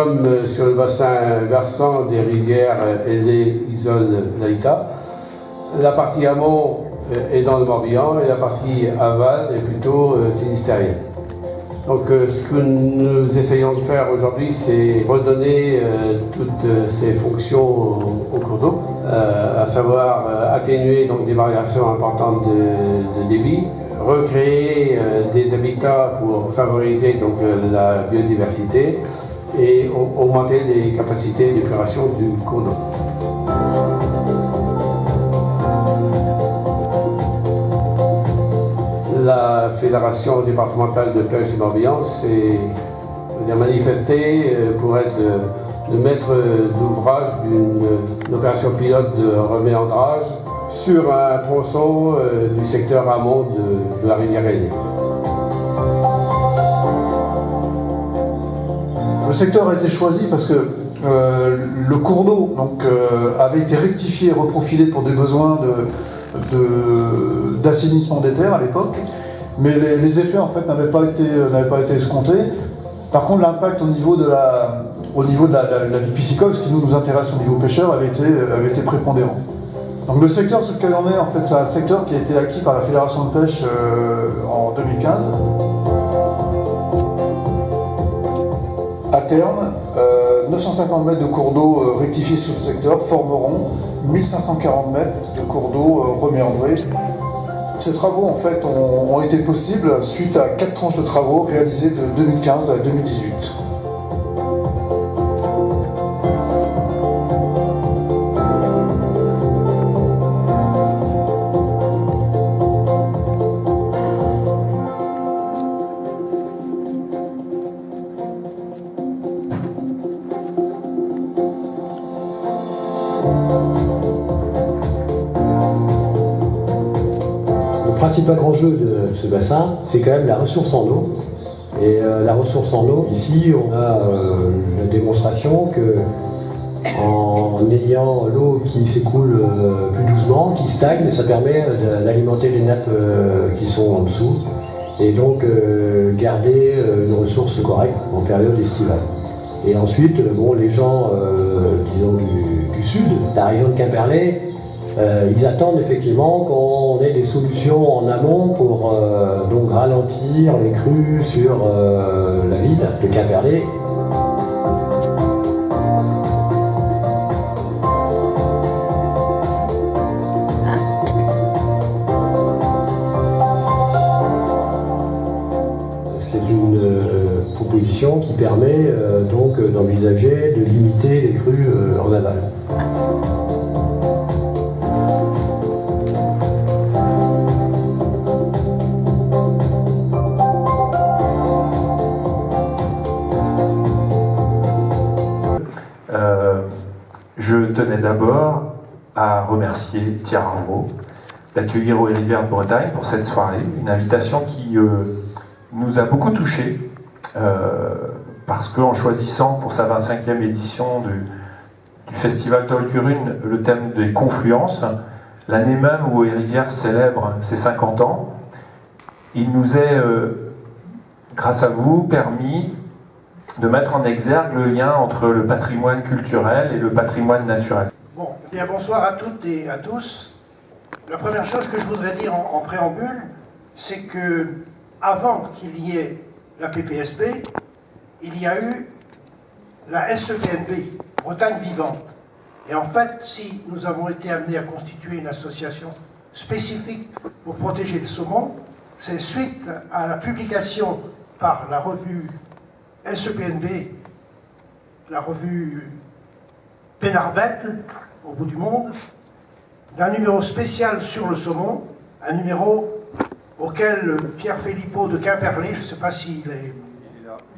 sommes sur le bassin versant des rivières Ailée, Isole, Laïta. La partie amont est dans le Morbihan et la partie aval est plutôt finistérienne. Donc ce que nous essayons de faire aujourd'hui, c'est redonner toutes ces fonctions au cours d'eau, à savoir atténuer donc, des variations importantes de débit, recréer des habitats pour favoriser donc, la biodiversité et augmenter les capacités d'épuration du cours d'eau. La Fédération départementale de pêche du Morbihan s'est manifestée pour être le maître d'ouvrage d'une opération pilote de reméandrage sur un tronçon du secteur amont de la rivière Ailée. Le secteur a été choisi parce que le cours d'eau avait été rectifié et reprofilé pour des besoins d'assainissement des terres à l'époque, mais les effets en fait n'avaient pas été escomptés. Par contre, l'impact au niveau de la vie piscicole, ce qui nous intéresse au niveau pêcheur, avait été prépondérant. Donc le secteur sur lequel on est, en fait, c'est un secteur qui a été acquis par la Fédération de pêche en 2015. À terme, 950 mètres de cours d'eau rectifiés sur le secteur formeront 1540 mètres de cours d'eau reméandrés. Ces travaux en fait ont été possibles suite à 4 tranches de travaux réalisées de 2015 à 2018. Le principal enjeu de ce bassin, c'est quand même la ressource en eau. Et la ressource en eau, ici, on a la démonstration que en ayant l'eau qui s'écoule plus doucement, qui stagne, ça permet d'alimenter les nappes qui sont en dessous et donc garder une ressource correcte en période estivale. Et ensuite, les gens disons du sud, la région de Quimperlé, ils attendent effectivement qu'on ait des solutions en amont pour donc ralentir les crues sur la ville de Quimperlé. C'est une proposition qui permet donc d'envisager de limiter les crues en aval. Je tenais d'abord à remercier Thierry Arnaud d'accueillir aux Rivières de Bretagne pour cette soirée, une invitation qui nous a beaucoup touchés parce qu'en choisissant pour sa 25e édition du festival Tolkurun le thème des confluences, l'année même où les Rivières célèbre ses 50 ans, il nous est, grâce à vous, permis de mettre en exergue le lien entre le patrimoine culturel et le patrimoine naturel. Bon, eh bien bonsoir à toutes et à tous. La première chose que je voudrais dire en préambule, c'est que avant qu'il y ait la PPSB, il y a eu la SEPNB, Bretagne Vivante. Et en fait, si nous avons été amenés à constituer une association spécifique pour protéger le saumon, c'est suite à la publication par la revue SEPNB, la revue Pénarbet, au bout du monde, d'un numéro spécial sur le saumon, un numéro auquel Pierre Philippot de Quimperlé, je ne sais pas s'il est...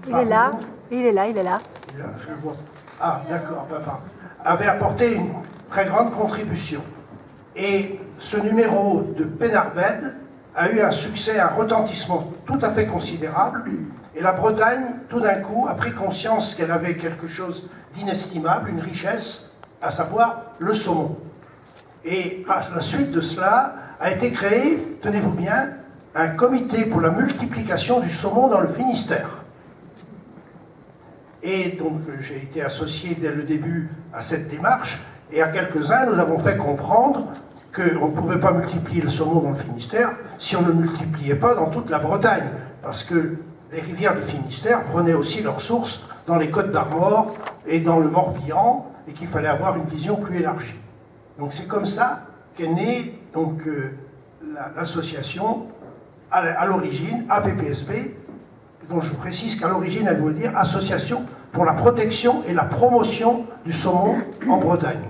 Il est là, il est là. Il est là, je le vois. Ah, d'accord, papa. Avait apporté une très grande contribution. Et ce numéro de Pénarbet a eu un succès, un retentissement tout à fait considérable. Et la Bretagne, tout d'un coup, a pris conscience qu'elle avait quelque chose d'inestimable, une richesse, à savoir le saumon. Et à la suite de cela, a été créé, tenez-vous bien, un comité pour la multiplication du saumon dans le Finistère. Et donc j'ai été associé dès le début à cette démarche, et à quelques-uns nous avons fait comprendre qu'on ne pouvait pas multiplier le saumon dans le Finistère si on ne le multipliait pas dans toute la Bretagne, parce que les rivières du Finistère prenaient aussi leur source dans les Côtes d'Armor et dans le Morbihan, et qu'il fallait avoir une vision plus élargie. Donc c'est comme ça qu'est née donc, l'association à l'origine, APPSB, dont je précise qu'à l'origine elle voulait dire Association pour la protection et la promotion du saumon en Bretagne.